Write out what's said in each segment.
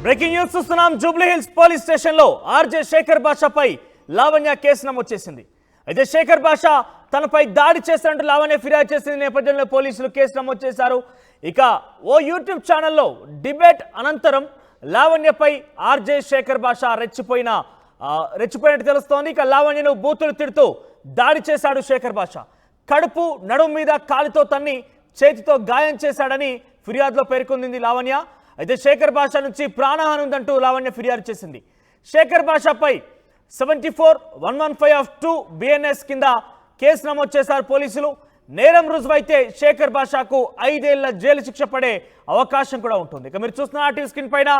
Breaking news చూస్తున్నాం. Jubilee hills police స్టేషన్లో RJ Shekhar బాషాపై Lavanya case నమోదు చేసింది. అయితే శేఖర్ బాషా తనపై దాడి చేశారంటూ లావణ్య ఫిర్యాదు చేసిన నేపథ్యంలో పోలీసులు కేసు నమోదు చేశారు. ఇక ఓ యూట్యూబ్ ఛానల్లో డిబేట్ అనంతరం లావణ్యపై ఆర్జే శేఖర్ బాషా రెచ్చిపోయినట్టు తెలుస్తోంది. ఇక లావణ్యను బూతులు తిడుతూ దాడి చేశాడు శేఖర్ బాషా. కడుపు నడుము మీద కాలితో తన్ని చేతితో గాయం చేశాడని ఫిర్యాదులో పేర్కొంది లావణ్య. అయితే శేఖర్ బాషా నుంచి ప్రాణహాని ఉందంటూ లావణ్య ఫిర్యాదు చేసింది. శేఖర్ బాషాపై 74-115 BNS కింద కేసు నమోదు చేశారు పోలీసులు. నేరం రుజువైతే శేఖర్ బాషాకు 5 ఏళ్ల జైలు శిక్ష పడే అవకాశం కూడా ఉంటుంది. ఇక మీరు చూస్తున్న ఆర్టీవీ స్క్రీన్ పైన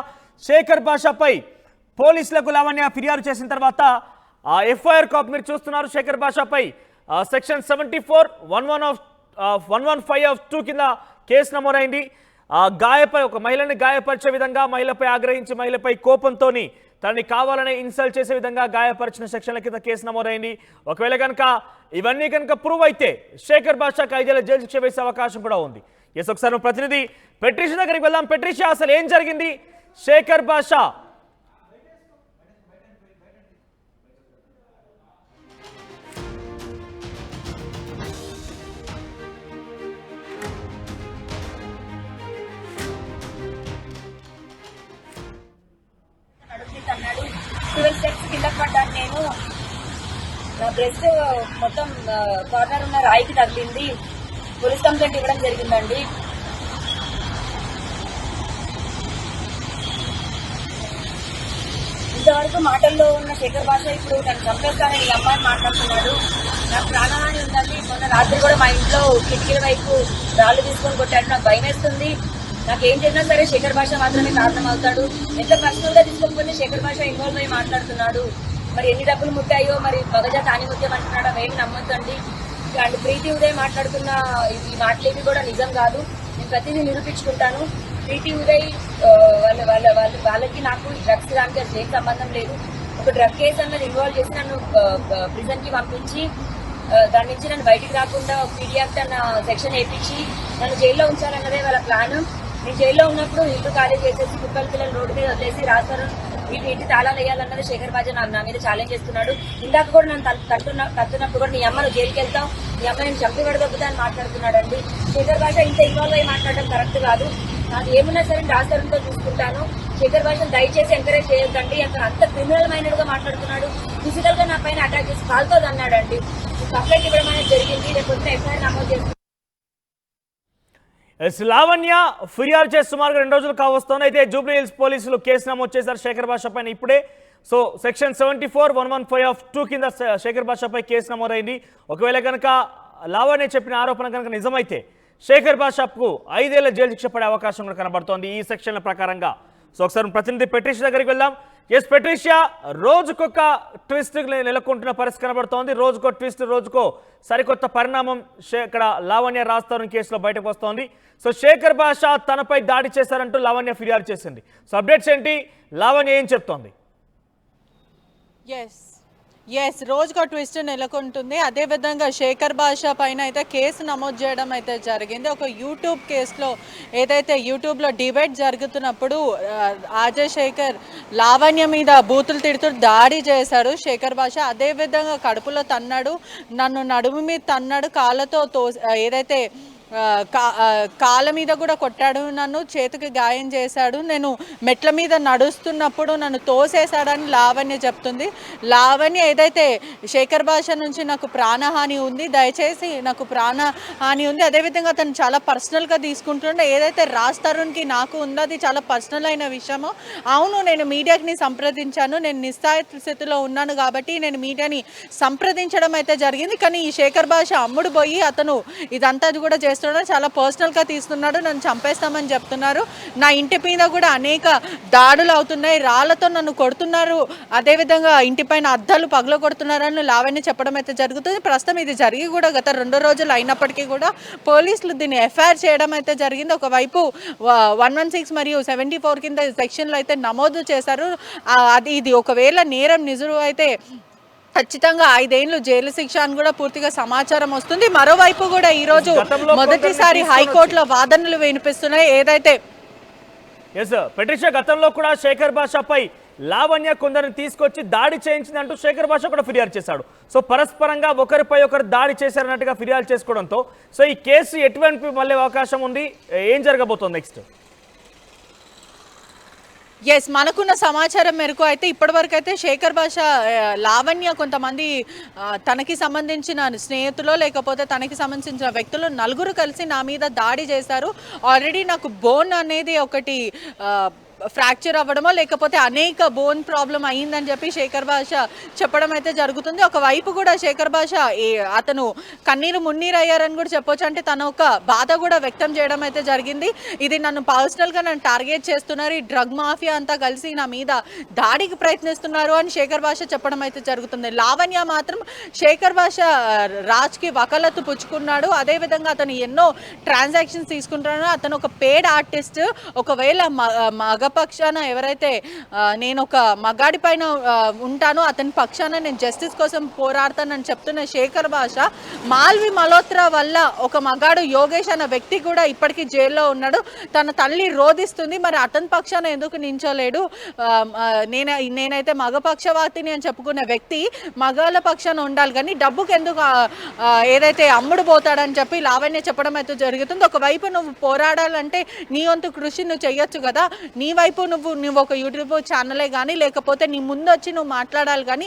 శేఖర్ బాషాపై పోలీసులకు లావణ్య ఫిర్యాదు చేసిన తర్వాత ఆ FIR కాపీ మీరు చూస్తున్నారు. శేఖర్ బాషాపై సెక్షన్ 74-115 కింద కేసు నమోదైంది. ఒక మహిళని గాయపరిచే విధంగా, మహిళపై ఆగ్రహించి మహిళపై కోపంతో తనని కావాలనే ఇన్సల్ట్ చేసే విధంగా గాయపరిచిన సెక్షన్ల కింద కేసు నమోదైంది. ఒకవేళ కనుక ఇవన్నీ కనుక ప్రూవ్ అయితే శేఖర్ బాషాకు 5 ఏళ్ల జైలు శిక్ష వేసే అవకాశం కూడా ఉంది. ఎస్, ఒకసారి ప్రతినిధి పెట్రిషియా దగ్గరికి వెళ్దాం. పెట్రిషియా, అసలు ఏం జరిగింది? శేఖర్ బాషా కింద పడ్డాను. నేను నా బ్రెస్ట్ మొత్తం కార్నర్ ఉన్న రాయికి తగిలింది. పోలీస్ కంప్లైంట్ ఇవ్వడం జరిగిందండి. ఇంతవరకు మాటల్లో ఉన్న శేఖర్ బాషా ఇప్పుడు నన్ను చంపేస్తానని ఈ అమ్మాయిని మాట్లాడుతున్నాడు. నాకు ప్రాణహాని ఉందండి. మొన్న రాత్రి కూడా మా ఇంట్లో కిటికీల వైపు రాళ్ళు తీసుకొని కొట్టాడు. నాకు భయం వేస్తుంది. నాకేం చేసినా సరే శేఖర్ బాషా మాత్రమే కారణం అవుతాడు. ఎంత పర్సనల్ గా తీసుకోకపోతే శేఖర్ బాషా ఇన్వాల్వ్ అయ్యి మాట్లాడుతున్నాడు. మరి ఎన్ని డబ్బులు ముట్టాయో, మరి మగజా తాని ముత్యం అంటున్నాడు. అవేమి నమ్మొద్దండి. అండ్ ప్రీతి ఉదయ్ మాట్లాడుతున్న ఈ మాటలేవి కూడా నిజం కాదు. నేను ప్రతిదీ నిరూపించుకుంటాను. ప్రీతి ఉదయ్ వాళ్ళకి నాకు డ్రగ్స్ దానికి అసలు ఏం సంబంధం లేదు. ఒక డ్రగ్ కేసు అన్నది ఇన్వాల్వ్ చేసి నన్ను ప్రిజన్ కి పంపించి దాని నుంచి నన్ను బయటికి రాకుండా పీడియాక్ట్ అన్న సెక్షన్ వేయించి నన్ను జైల్లో ఉంచాలన్నదే వాళ్ళ ప్లాన్. నేను జైల్లో ఉన్నప్పుడు ఇల్లు ఖాళీ చేసేసి కుక్కల పిల్లలు రోడ్డు మీద వదిలేసి రాస్తారు వీటి ఇంటి తాళాలు వేయాలన్నది శేఖర్ బాషా నా మీద ఛాలెంజ్ చేస్తున్నాడు. ఇందాక కూడా నన్ను తట్టున్నప్పుడు కూడా నీ అమ్మను జైలుకి వెళ్తాం, నీ అమ్మ నేను చంపి పడదొబ్బుతా అని మాట్లాడుతున్నాడు అండి. శేఖర్ బాషా ఇంత ఇన్వాల్వ్ అయ్యి మాట్లాడడం కరెక్ట్ కాదు. నాకు ఏమున్నా సరే రాస్తారంతో చూసుకుంటాను. శేఖర్ బాషాను దయచేసి ఎంకరేజ్ చేయొద్దండి. అతను అంత క్రిమినల్ మైండెడ్ గా మాట్లాడుతున్నాడు. ఫిజికల్ గా నా పైన అటాక్ చేసి కాల్తో అన్నాడండి. కంప్లైంట్ ఇవ్వడం అనేది జరిగింది. రేపు వచ్చిన FIR నమోదు చేస్తుంది. లావణ్య ఫిర్యాదు చేసి సుమారుగా 2 రోజులు కావస్తోంది. అయితే జూబ్లీ హిల్స్ పోలీసులు కేసు నమోదు చేశారు శేఖర్ బాషా పైన ఇప్పుడే. సో సెక్షన్ 74-115 కింద శేఖర్ బాషాపై కేసు నమోదైంది. ఒకవేళ కనుక లావణ్య చెప్పిన ఆరోపణ కనుక నిజమైతే శేఖర్ బాషాకు 5 ఏళ్ల జైలు శిక్ష పడే అవకాశం కూడా కనబడుతోంది ఈ సెక్షన్ల ప్రకారంగా. సో ఒకసారి ప్రతినిధి పెట్రిషియా దగ్గరికి వెళ్దాం. ఎస్ పెట్రిషియా, రోజుకొక ట్విస్ట్ నెలకొంటున్న పరిస్థితి కనబడుతోంది. రోజుకో ట్విస్ట్, రోజుకో సరికొత్త పరిణామం ఇక్కడ లావణ్య రాస్తారని కేసులో బయటకు వస్తోంది. సో శేఖర్ బాషా తనపై దాడి చేశారంటూ లావణ్య ఫిర్యాదు చేసింది. సో అప్డేట్స్ ఏంటి? లావణ్య ఏం చెప్తోంది? ఎస్, రోజుకో ట్విస్ట్ నెలకొంటుంది. అదేవిధంగా శేఖర్ బాషా పైన అయితే కేసు నమోదు చేయడం అయితే జరిగింది. ఒక యూట్యూబ్ కేసులో ఏదైతే యూట్యూబ్లో డిబేట్ జరుగుతున్నప్పుడు ఆర్జే శేఖర్ లావణ్య మీద బూతులు తిడుతూ దాడి చేశాడు శేఖర్ బాషా. అదేవిధంగా కడుపులో తన్నాడు, నన్ను నడుము మీద తన్నాడు, కాళ్ళతో ఏదైతే కాళ్ళ మీద కూడా కొట్టాడు, నన్ను చేతికి గాయం చేశాడు. నేను మెట్ల మీద నడుస్తున్నప్పుడు నన్ను తోసేశాడని లావణ్య చెప్తుంది. లావణ్య ఏదైతే శేఖర్ బాషా నుంచి నాకు ప్రాణహాని ఉంది, దయచేసి నాకు ప్రాణహాని ఉంది, అదేవిధంగా అతను చాలా పర్సనల్గా తీసుకుంటుండే, ఏదైతే రాజ్ తరుణ్కి నాకు ఉందో అది చాలా పర్సనల్ అయిన విషయము. అవును, నేను మీడియాని సంప్రదించాను, నేను నిస్సాయితలో ఉన్నాను కాబట్టి నేను మీడియాని సంప్రదించడం అయితే జరిగింది. కానీ ఈ శేఖర్ బాషా అమ్ముడు పోయి అతను ఇదంతా కూడా చాలా పర్సనల్గా తీస్తున్నాడు, నన్ను చంపేస్తామని చెప్తున్నారు. నా ఇంటి మీద కూడా అనేక దాడులు అవుతున్నాయి, రాళ్లతో నన్ను కొడుతున్నారు, అదేవిధంగా ఇంటిపైన అద్దాలు పగల కొడుతున్నారని లావణ్య చెప్పడం అయితే జరుగుతుంది. ప్రస్తుతం ఇది జరిగి కూడా గత 2 రోజులు అయినప్పటికీ కూడా పోలీసులు దీన్ని FIR చేయడం అయితే జరిగింది. ఒకవైపు 116 మరియు 74 కింద సెక్షన్లు అయితే నమోదు చేశారు. ఇది ఒకవేళ నేరం నిజం అయితే ఖచ్చితంగా 5 ఏళ్లు జైలు శిక్ష అని కూడా పూర్తిగా సమాచారం వస్తుంది. మరోవైపు కూడా ఈరోజు మొదటిసారి హైకోర్టులో వాదనలు వినిపిస్తున్నాయి. ఏదైతే ఎస్ పెట్రిషా, గతంలో కూడా శేఖర్ భాషపై లావణ్య కొందరిని తీసుకొచ్చి దాడి చేయించిందంటూ శేఖర్ భాష కూడా ఫిర్యాదు చేశాడు. సో పరస్పరంగా ఒకరిపై ఒకరు దాడి చేశారన్నట్టుగా ఫిర్యాదు చేసుకోవడంతో సో ఈ కేసు ఎటువంటి మళ్ళీ అవకాశం ఉంది, ఏం జరగబోతోంది నెక్స్ట్? ఎస్, మనకున్న సమాచారం మేరకు అయితే ఇప్పటివరకు అయితే శేఖర్ భాష లావణ్య కొంతమంది తనకి సంబంధించిన స్నేహితులు లేకపోతే తనకి సంబంధించిన వ్యక్తులు నలుగురు కలిసి నా మీద దాడి చేశారు. ఆల్రెడీ నాకు బోన్ అనేది ఒకటి ఫ్రాక్చర్ అవ్వడమో లేకపోతే అనేక బోన్ ప్రాబ్లం అయ్యిందని చెప్పి శేఖర్ భాష చెప్పడం అయితే జరుగుతుంది. ఒకవైపు కూడా శేఖర్ భాష అతను కన్నీరు మున్నీరు అయ్యారని కూడా చెప్పొచ్చు. అంటే తన ఒక బాధ కూడా వ్యక్తం చేయడం అయితే జరిగింది. ఇది నన్ను పర్సనల్గా నన్ను టార్గెట్ చేస్తున్నారు, ఈ డ్రగ్ మాఫియా అంతా కలిసి నా మీద దాడికి ప్రయత్నిస్తున్నారు అని శేఖర్ భాష చెప్పడం అయితే జరుగుతుంది. లావణ్య మాత్రం శేఖర్ భాష రాజ్కి వకాలత్తు పుచ్చుకున్నాడు. అదేవిధంగా అతను ఎన్నో ట్రాన్సాక్షన్స్ తీసుకుంటున్నాడు. అతను ఒక పేడ్ ఆర్టిస్ట్. ఒకవేళ పక్షాన ఎవరైతే నేను ఒక మగాడి పైన ఉంటానో అతని పక్షాన నేను జస్టిస్ కోసం పోరాడతానని చెప్తున్న శేఖర్ భాష మాల్వి మల్హోత్రా వల్ల ఒక మగాడు యోగేష్ అన్న వ్యక్తి కూడా ఇప్పటికీ జైల్లో ఉన్నాడు. తన తల్లి రోధిస్తుంది, మరి అతని పక్షాన ఎందుకు నించోలేడు? నేనైతే మగపక్షవాతిని అని చెప్పుకున్న వ్యక్తి మగాళ్ళ పక్షాన ఉండాలి కానీ డబ్బుకి ఎందుకు ఏదైతే అమ్ముడు పోతాడని చెప్పి లావణ్య చెప్పడం అయితే జరుగుతుంది. ఒకవైపు నువ్వు పోరాడాలంటే నీ వంతు కృషి నువ్వు చెయ్యొచ్చు కదా, నీ వైపు నువ్వు ఒక యూట్యూబ్ ఛానలే కానీ లేకపోతే నీ ముందు వచ్చి నువ్వు మాట్లాడాలి కానీ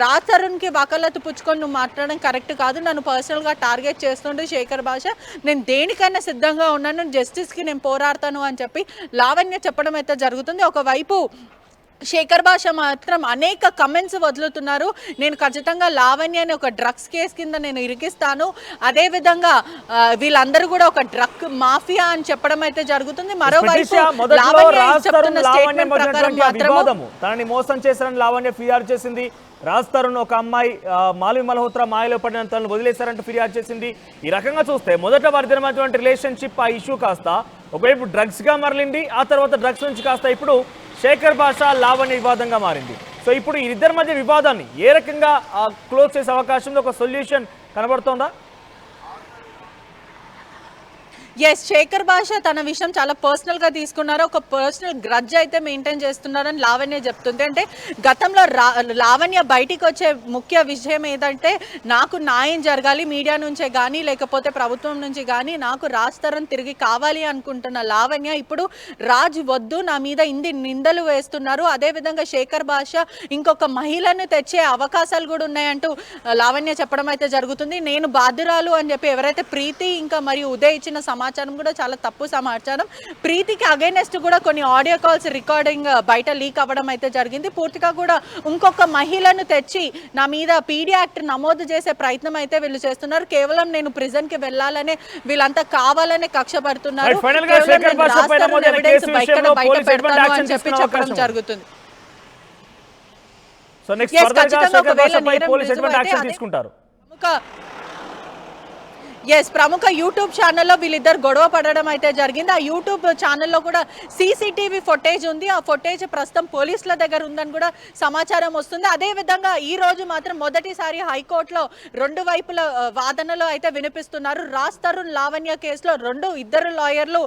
రాజ్ తరుణ్కి వకాలత్తు పుచ్చుకొని నువ్వు మాట్లాడడం కరెక్ట్ కాదు. నన్ను పర్సనల్గా టార్గెట్ చేస్తుండే శేఖర్ భాష, నేను దేనికైనా సిద్ధంగా ఉన్నాను, జస్టిస్కి నేను పోరాడతాను అని చెప్పి లావణ్య చెప్పడం అయితే జరుగుతుంది. ఒకవైపు శేఖర్ భాష మాత్రం అనేక కమెంట్స్ వదులుతున్నారు. నేను ఖచ్చితంగా లావణ్యని ఒక డ్రగ్స్ కేసు కింద నేను ఇరికిస్తాను, అదేవిధంగా వీళ్ళందరూ కూడా ఒక డ్రగ్ మాఫియా అని చెప్పడం అయితే జరుగుతుంది. మరోవైపు తనని మోసం చేశారని లావణ్య ఫిర్యాదు చేసింది. రాజ్ తరుణ్ ఒక అమ్మాయి మాల్వి మల్హోత్రా మాయలో పడిన తనను వదిలేశారంటూ ఫిర్యాదు చేసింది. ఈ రకంగా చూస్తే మొదట వారిద్దరి మధ్య రిలేషన్షిప్ ఆ ఇష్యూ కాస్త ఒకవైపు డ్రగ్స్గా మరలింది, ఆ తర్వాత డ్రగ్స్ నుంచి కాస్త ఇప్పుడు శేఖర్ భాష లావణ్య వివాదంగా మారింది. సో ఇప్పుడు ఈ ఇద్దరి మధ్య వివాదాన్ని ఏ రకంగా క్లోజ్ చేసే అవకాశం, ఒక సొల్యూషన్ కనబడుతోందా? ఎస్, శేఖర్ భాష తన విషయం చాలా పర్సనల్గా తీసుకున్నారు. ఒక పర్సనల్ గ్రడ్జ్ అయితే మెయింటైన్ చేస్తున్నారని లావణ్య చెప్తుంది. అంటే గతంలో లావణ్య బయటికి వచ్చే ముఖ్య విషయం ఏదంటే నాకు న్యాయం జరగాలి, మీడియా నుంచే కానీ లేకపోతే ప్రభుత్వం నుంచి కానీ నాకు రాజ్ తరుణ్ తిరిగి కావాలి అనుకుంటున్న లావణ్య ఇప్పుడు రాజ్ వద్దు, నా మీద ఇన్ని నిందలు వేస్తున్నారు, అదేవిధంగా శేఖర్ భాష ఇంకొక మహిళను తెచ్చే అవకాశాలు కూడా ఉన్నాయంటూ లావణ్య చెప్పడం అయితే జరుగుతుంది. నేను బాధ్యురాలు అని చెప్పి ఎవరైతే ప్రీతి ఇంకా మరియు ఉదయ్ ఇచ్చిన సమాచారం కూడా చాలా తప్పు సమాచారం. ప్రీతికి అగైనెస్ట్ కూడా కొన్ని ఆడియో కాల్స్ రికార్డింగ్ బయట లీక్ అవ్వడం అయితే జరిగింది. పూర్తిగా కూడా ఇంకొక మహిళను తెచ్చి నా మీద పీడీ యాక్ట్ నమోదు చేసే ప్రయత్నం అయితే వీళ్ళు చేస్తున్నారు. కేవలం నేను ప్రిజన్ కి వెళ్ళాలనే వీళ్ళంతా కావాలనే కక్ష పడుతున్నారు. బయట పెడతాను అని చెప్పి చెప్పడం జరుగుతుంది. ప్రముఖ యూట్యూబ్ ఛానల్లో వీళ్ళిద్దరు గొడవ పడడం అయితే జరిగింది. ఆ యూట్యూబ్ ఛానల్లో కూడా సీసీటీవీ ఫుటేజ్ ఉంది. ఆ ఫుటేజ్ ప్రస్తుతం పోలీసుల దగ్గర ఉందని కూడా సమాచారం వస్తుంది. అదేవిధంగా ఈ రోజు మాత్రం మొదటిసారి హైకోర్టులో రెండు వైపుల వాదనలు అయితే వినిపిస్తున్నారు. రాజ్ తరుణ్ లావణ్య కేసులో ఇద్దరు లాయర్లు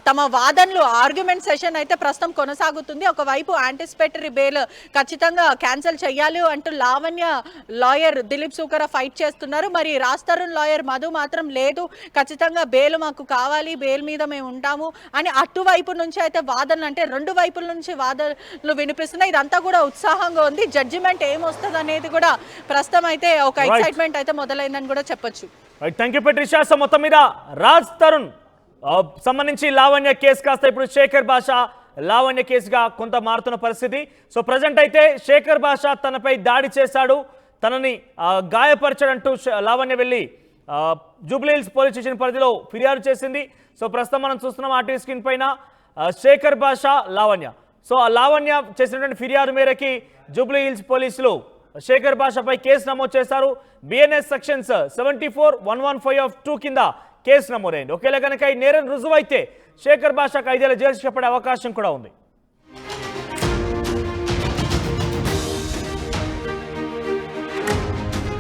తమ వాదనలు ఆర్గ్యుమెంట్ సెషన్ అయితే ప్రస్తుతం కొనసాగుతుంది. ఒకవైపు యాంటిసిపేటరీ బెయిల్ ఖచ్చితంగా క్యాన్సిల్ చేయాలి అంటూ లావణ్య లాయర్ దిలీప్ సూకర ఫైట్ చేస్తున్నారు. మరి రాజ్ తరుణ్ లాయర్ మధు మాత్రం లేదు, ఖచ్చితంగా బెయిల్ మాకు కావాలి, బెయిల్ మీద మేము ఉంటాము అని అటువైపు నుంచి అయితే వాదనలు, అంటే రెండు వైపుల నుంచి వాదనలు వినిపిస్తున్నాయి. ఇదంతా కూడా ఉత్సాహంగా ఉంది. జడ్జిమెంట్ ఏమొస్తుంది అనేది కూడా ప్రస్తుతం అయితే ఒక ఎక్సైట్మెంట్ అయితే మొదలైందని కూడా చెప్పొచ్చు. Thank you పెట్రిషా. సో మొత్తం మీద రాజ్ తరుణ్ సంబంధించి లావణ్య కేసు కాస్త ఇప్పుడు శేఖర్ భాష లావణ్య కేసుగా కొంత మారుతున్న పరిస్థితి. సో ప్రజెంట్ అయితే శేఖర్ భాష తనపై దాడి చేశాడు, తనని గాయపరచాడంటూ లావణ్య వెళ్ళి జూబ్లీహిల్స్ పోలీస్ స్టేషన్ పరిధిలో ఫిర్యాదు చేసింది. సో ప్రస్తుతం మనం చూస్తున్నాం ఆర్టీవీ స్క్రీన్ పైన శేఖర్ భాష లావణ్య. సో ఆ లావణ్య చేసినటువంటి ఫిర్యాదు మేరకి జూబ్లీహిల్స్ పోలీసులు శేఖర్ భాషపై కేసు నమోదు చేశారు. బిఎన్ఎస్ సెక్షన్స్ 74-115 కింద కేసు నమోదైంది. ఒకేలా కనుక ఈ నేరం రుజువైతే శేఖర్ భాషకు 5 ఏళ్ల జైలు శిక్ష పడే అవకాశం కూడా ఉంది.